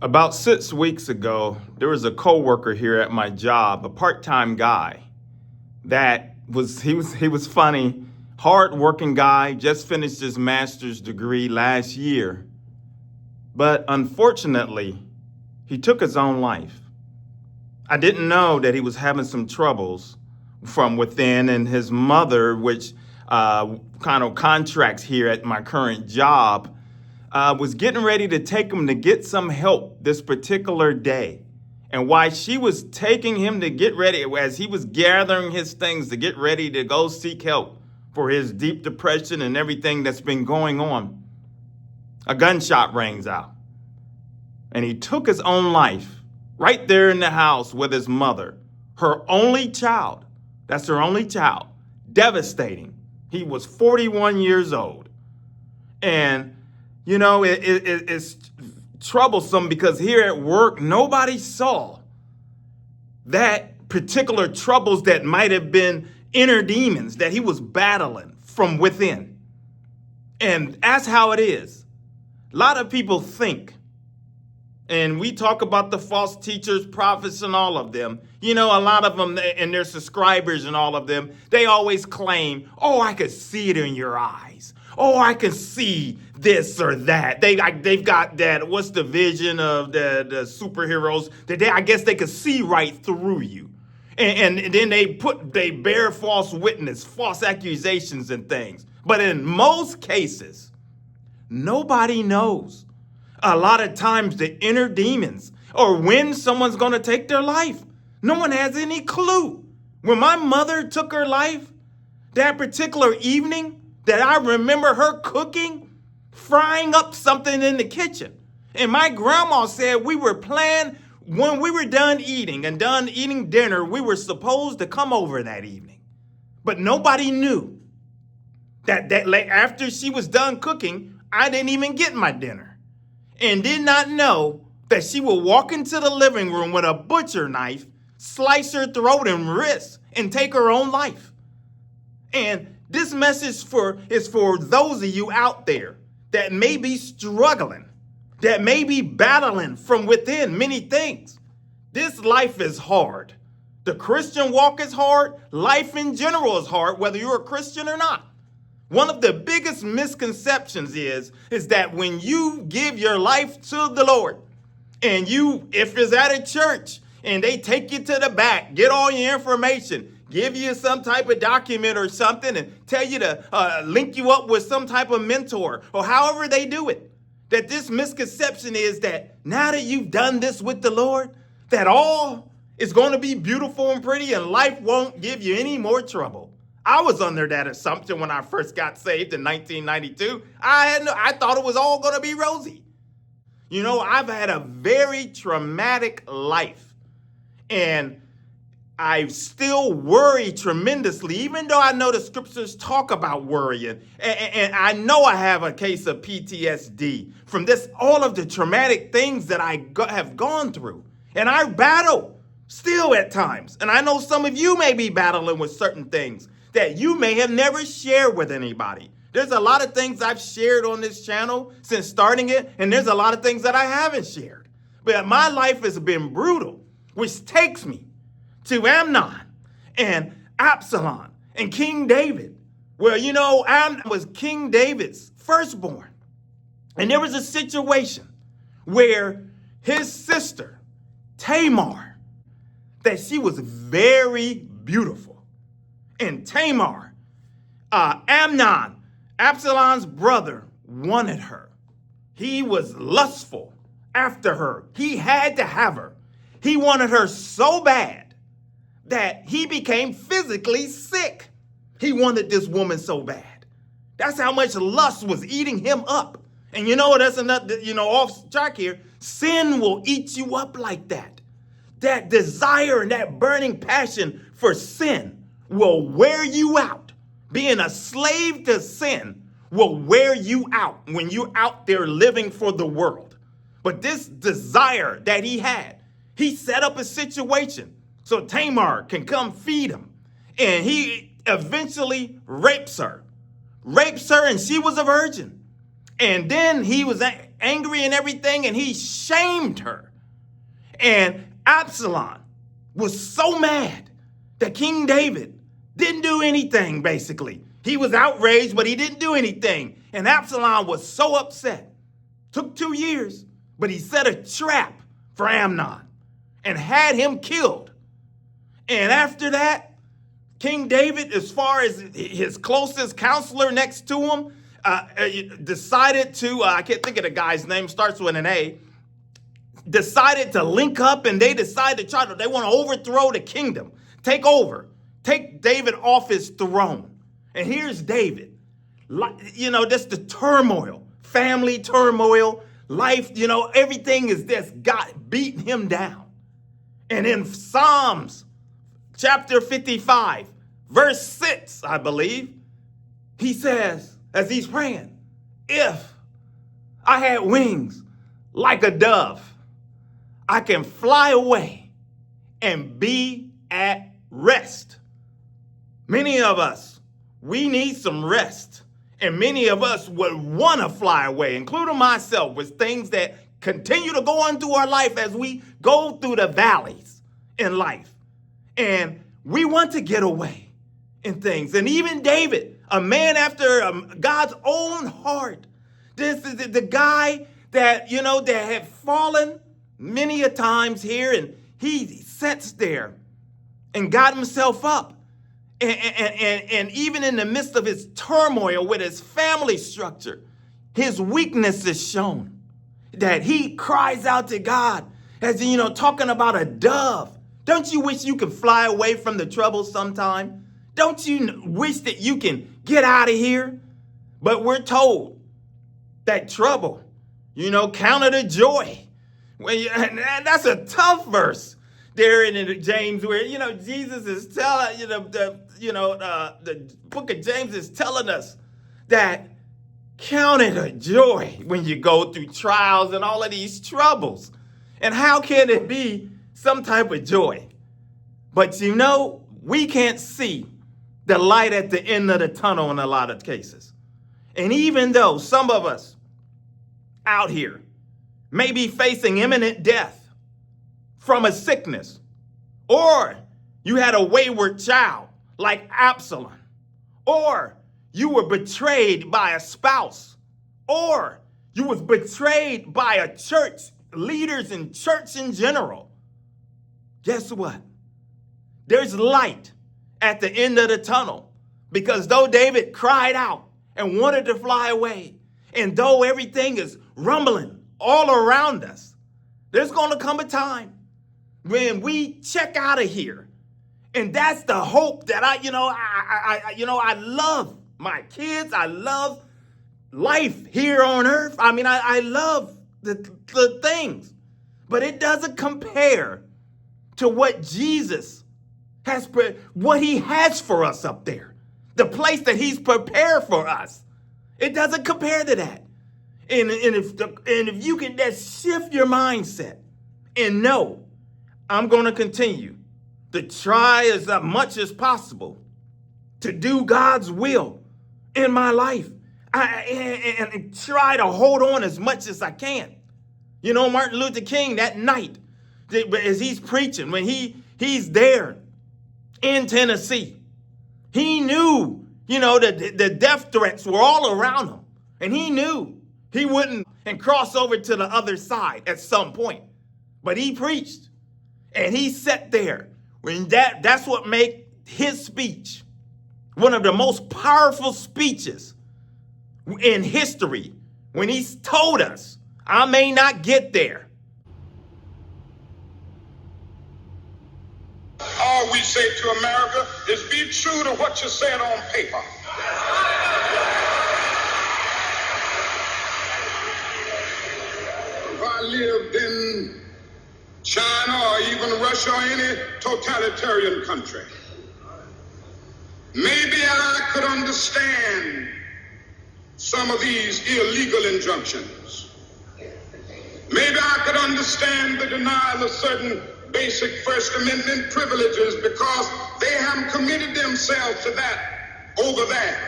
About 6 weeks ago, there was a coworker here at my job, a part-time guy he was funny, hard-working guy, just finished his master's degree last year. But unfortunately, he took his own life. I didn't know that he was having some troubles from within, and his mother, which kind of contracts here at my current job, was getting ready to take him to get some help this particular day. And while she was taking him to get ready, as he was gathering his things to get ready to go seek help for his deep depression and everything that's been going on, a gunshot rings out. And he took his own life right there in the house with his mother, her only child. That's her only child. Devastating. He was 41 years old. And you know, it's troublesome because here at work, nobody saw that particular troubles that might have been inner demons that he was battling from within. And that's how it is. A lot of people think, and we talk about the false teachers, prophets, and all of them. You know, a lot of them and their subscribers and all of them, they always claim, oh, I could see it in your eyes. Oh, I can see this or that. They've got that. What's the vision of the superheroes? That I guess they could see right through you. And then they bear false witness, false accusations and things. But in most cases, nobody knows. A lot of times the inner demons or when someone's going to take their life. No one has any clue. When my mother took her life, that particular evening, that I remember her cooking, frying up something in the kitchen. And my grandma said we were planned, when we were done eating and done eating dinner, we were supposed to come over that evening. But nobody knew that after she was done cooking, I didn't even get my dinner. And did not know that she would walk into the living room with a butcher knife, slice her throat and wrist, and take her own life. And this message is for those of you out there that may be struggling, that may be battling from within many things. This life is hard. The Christian walk is hard. Life in general is hard, whether you're a Christian or not. One of the biggest misconceptions is that when you give your life to the Lord, and if it's at a church and they take you to the back, get all your information, give you some type of document or something and tell you to link you up with some type of mentor or however they do it. That this misconception is that now that you've done this with the Lord, that all is going to be beautiful and pretty and life won't give you any more trouble. I was under that assumption when I first got saved in 1992. I thought it was all going to be rosy. You know, I've had a very traumatic life. And I still worry tremendously, even though I know the scriptures talk about worrying. And I know I have a case of PTSD from all of the traumatic things that I have gone through. And I battle still at times. And I know some of you may be battling with certain things that you may have never shared with anybody. There's a lot of things I've shared on this channel since starting it, and there's a lot of things that I haven't shared. But my life has been brutal, which takes me to Amnon and Absalom and King David. Well, you know, Amnon was King David's firstborn. And there was a situation where his sister, Tamar, that she was very beautiful. And Tamar, Amnon, Absalom's brother, wanted her. He was lustful after her. He had to have her. He wanted her so bad that he became physically sick. He wanted this woman so bad. That's how much lust was eating him up. And you know, that's another, off track here. Sin will eat you up like that. That desire and that burning passion for sin will wear you out. Being a slave to sin will wear you out when you're out there living for the world. But this desire that he had, he set up a situation so Tamar can come feed him. And he eventually rapes her, and she was a virgin. And then he was angry and everything, and he shamed her. And Absalom was so mad that King David didn't do anything, basically. He was outraged, but he didn't do anything. And Absalom was so upset. Took 2 years, but he set a trap for Amnon and had him killed. And after that, King David, as far as his closest counselor next to him, decided to, I can't think of the guy's name, starts with an A, decided to link up, and they decided to they want to overthrow the kingdom, take over, take David off his throne. And here's David, just the turmoil, family turmoil, life, everything is just beating him down. And in Psalms chapter 55, verse 6, I believe, he says, as he's praying, if I had wings like a dove, I can fly away and be at rest. Many of us, we need some rest. And many of us would want to fly away, including myself, with things that continue to go on through our life as we go through the valleys in life. And we want to get away in things. And even David, a man after God's own heart, this is the guy that, that had fallen many a times here, and he sits there and got himself up. And even in the midst of his turmoil with his family structure, his weakness is shown. That he cries out to God as, talking about a dove. Don't you wish you could fly away from the trouble sometime? Don't you wish that you can get out of here? But we're told that trouble, count it a joy. And that's a tough verse there in James, where Jesus is telling the book of James is telling us that count it a joy when you go through trials and all of these troubles. And how can it be some type of joy? But we can't see the light at the end of the tunnel in a lot of cases. And even though some of us out here may be facing imminent death from a sickness, or you had a wayward child like Absalom, or you were betrayed by a spouse, or you was betrayed by a church, leaders in church in general, guess what? There's light at the end of the tunnel, because though David cried out and wanted to fly away, and though everything is rumbling all around us, there's going to come a time when we check out of here. And that's the hope that I love my kids. I love life here on earth. I love the things, but it doesn't compare to what Jesus has, what he has for us up there, the place that he's prepared for us. It doesn't compare to that. And if you can just shift your mindset and know, I'm going to continue to try as much as possible to do God's will in my life, and try to hold on as much as I can. Martin Luther King, that night, as he's preaching, when he's there in Tennessee, he knew, that the death threats were all around him. And he knew he wouldn't and cross over to the other side at some point. But he preached, and he sat there. When that's what made his speech one of the most powerful speeches in history, when he told us, I may not get there. All we say to America is be true to what you said on paper. If I lived in China or even Russia or any totalitarian country, maybe I could understand some of these illegal injunctions. Maybe I could understand the denial of certain basic First Amendment privileges because they haven't committed themselves to that over there.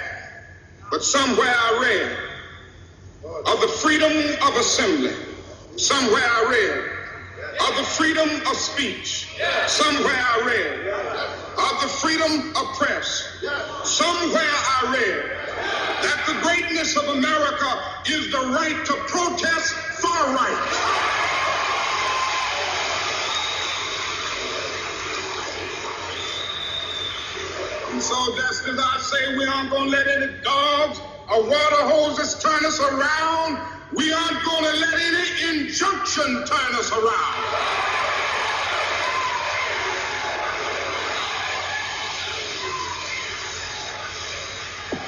But somewhere I read of the freedom of assembly. Somewhere I read of the freedom of speech. Somewhere I read of the freedom of press. Somewhere I read that the greatness of America is the right to protest far right. And so just as I say we aren't going to let any dogs or water hoses turn us around, we aren't going to let any injunction turn us around.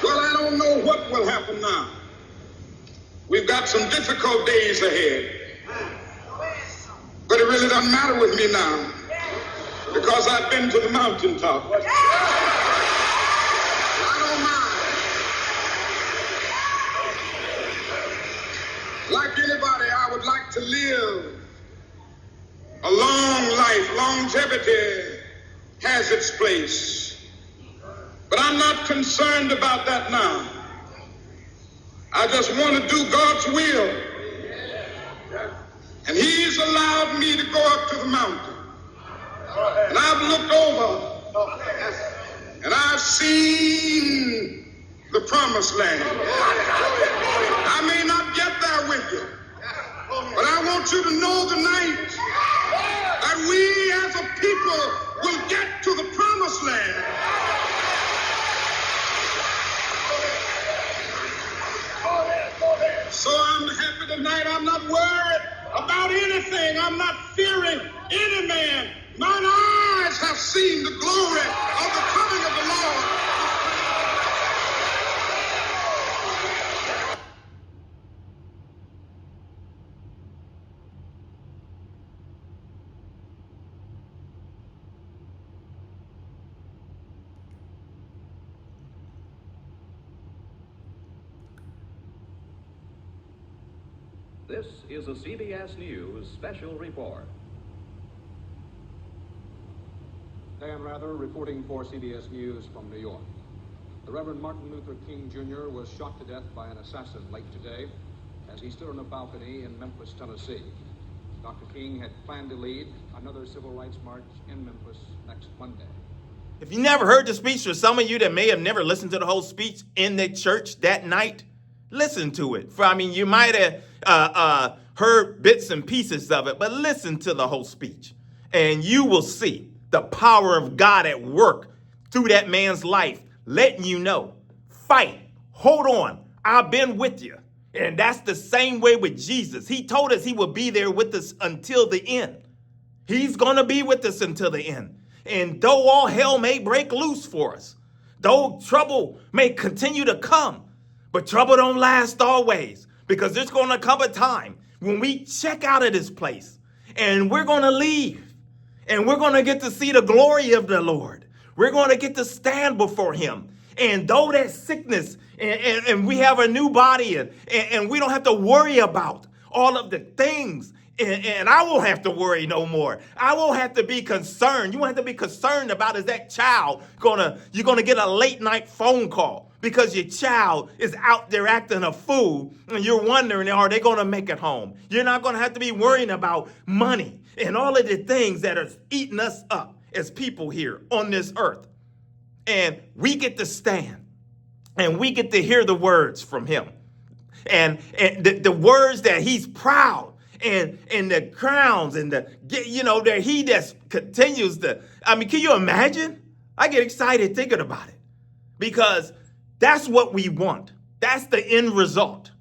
Well, I don't know what will happen now. We've got some difficult days ahead. But it really doesn't matter with me now, because I've been to the mountaintop. I don't mind. Like anybody, I would like to live a long life. Longevity has its place. But I'm not concerned about that now. I just want to do God's will. And He's allowed me to go up to the mountain. And I've looked over and I've seen the promised land. I may not get there with you, but I want you to know tonight that we as a people will get to the promised land. So I'm happy tonight. I'm not worried about anything. I'm not fearing any man. Mine eyes have seen the glory of the coming of the Lord. This is a CBS News special report. Dan Rather reporting for CBS News from New York. The Reverend Martin Luther King Jr. was shot to death by an assassin late today as he stood on a balcony in Memphis, Tennessee. Dr. King had planned to lead another civil rights march in Memphis next Monday. If you never heard the speech, for some of you that may have never listened to the whole speech in the church that night, listen to it. You might have heard bits and pieces of it, but listen to the whole speech. And you will see the power of God at work through that man's life, letting you know, fight, hold on, I've been with you. And that's the same way with Jesus. He told us he will be there with us until the end. He's going to be with us until the end. And though all hell may break loose for us, though trouble may continue to come, but trouble don't last always, because there's going to come a time when we check out of this place and we're going to leave and we're going to get to see the glory of the Lord. We're going to get to stand before him. And though that sickness and we have a new body and we don't have to worry about all of the things, and I won't have to worry no more. I won't have to be concerned. You won't have to be concerned about is that child you're gonna get a late night phone call because your child is out there acting a fool and you're wondering, are they gonna make it home? You're not gonna have to be worrying about money and all of the things that are eating us up as people here on this earth. And we get to stand and we get to hear the words from him. And the words that he's proud and the crowns and that he just continues to, can you imagine? I get excited thinking about it because that's what we want. That's the end result.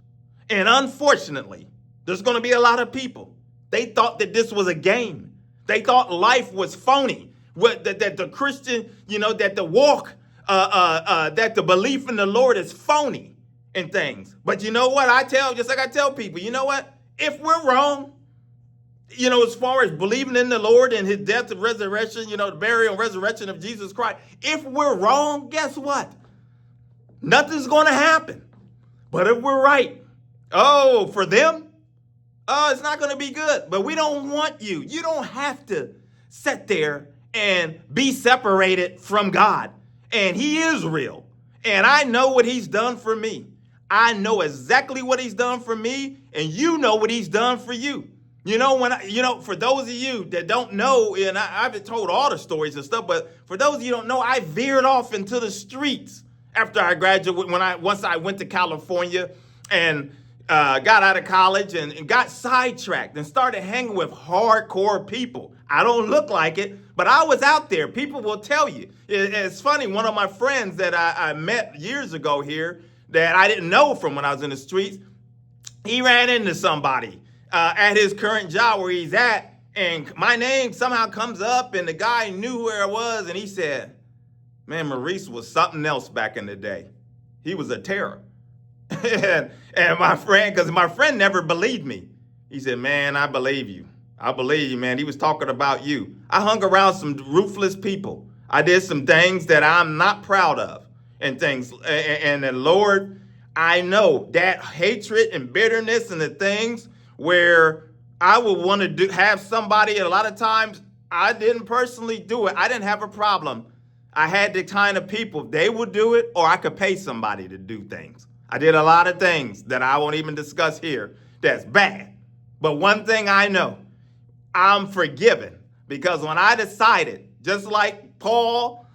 And unfortunately, there's going to be a lot of people. They thought that this was a game. They thought life was phony. That the Christian, that the walk, that the belief in the Lord is phony and things. But you know what? I tell people, you know what? If we're wrong, as far as believing in the Lord and his death and resurrection, the burial and resurrection of Jesus Christ, if we're wrong, guess what? Nothing's going to happen. But if we're right, for them, it's not going to be good. But we don't want you. You don't have to sit there and be separated from God. And he is real. And I know what he's done for me. I know exactly what he's done for me, and you know what he's done for you. For those of you that don't know, and I've been told all the stories and stuff, but for those of you who don't know, I veered off into the streets after I graduated. Once I went to California and got out of college and got sidetracked and started hanging with hardcore people. I don't look like it, but I was out there. People will tell you. It's funny. One of my friends that I met years ago here that I didn't know from when I was in the streets, he ran into somebody at his current job where he's at, and my name somehow comes up, and the guy knew where I was, and he said, man, Maurice was something else back in the day. He was a terror. and my friend, because my friend never believed me, he said, man, I believe you. I believe you, man. He was talking about you. I hung around some ruthless people. I did some things that I'm not proud of and things. And the Lord, I know that hatred and bitterness and the things where I would want to have somebody, a lot of times I didn't personally do it. I didn't have a problem. I had the kind of people, they would do it, or I could pay somebody to do things. I did a lot of things that I won't even discuss here that's bad. But one thing I know, I'm forgiven, because when I decided, just like Paul,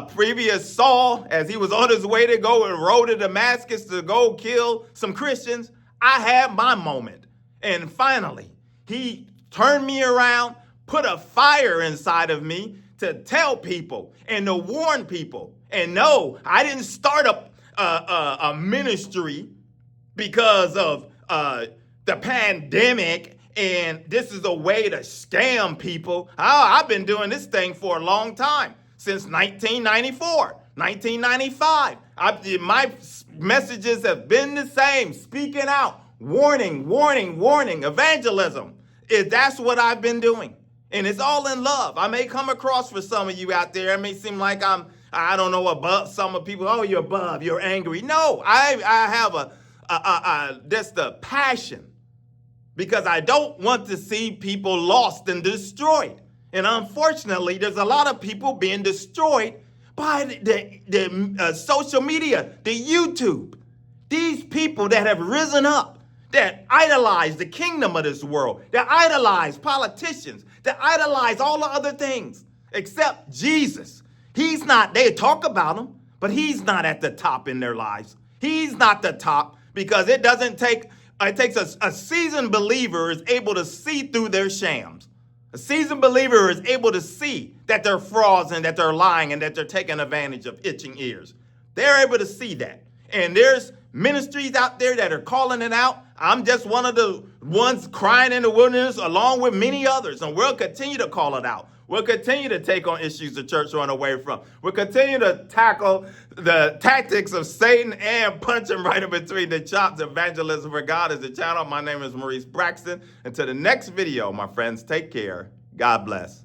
previous Saul, as he was on his way to go and rode to Damascus to go kill some Christians, I had my moment. And finally, he turned me around, put a fire inside of me to tell people and to warn people. And no, I didn't start a ministry because of the pandemic and this is a way to scam people. I've been doing this thing for a long time, since 1994, 1995. My messages have been the same, speaking out, warning, warning, warning, evangelism. That's what I've been doing. And it's all in love. I may come across for some of you out there, it may seem like I don't know, above some of people. Oh, you're above, you're angry. No, I have just a passion, because I don't want to see people lost and destroyed. And unfortunately, there's a lot of people being destroyed by the social media, the YouTube. These people that have risen up, that idolize the kingdom of this world, that idolize politicians, that idolize all the other things except Jesus. He's not, they talk about him, but he's not at the top in their lives. He's not the top, because it takes a seasoned believer is able to see through their shams. A seasoned believer is able to see that they're frauds and that they're lying and that they're taking advantage of itching ears. They're able to see that. And there's ministries out there that are calling it out. I'm just one of the ones crying in the wilderness along with many others. And we'll continue to call it out. We'll continue to take on issues the church run away from. We'll continue to tackle the tactics of Satan and punch him right in between the chops. Evangelism for God is the channel. My name is Maurice Braxton. Until the next video, my friends, take care. God bless.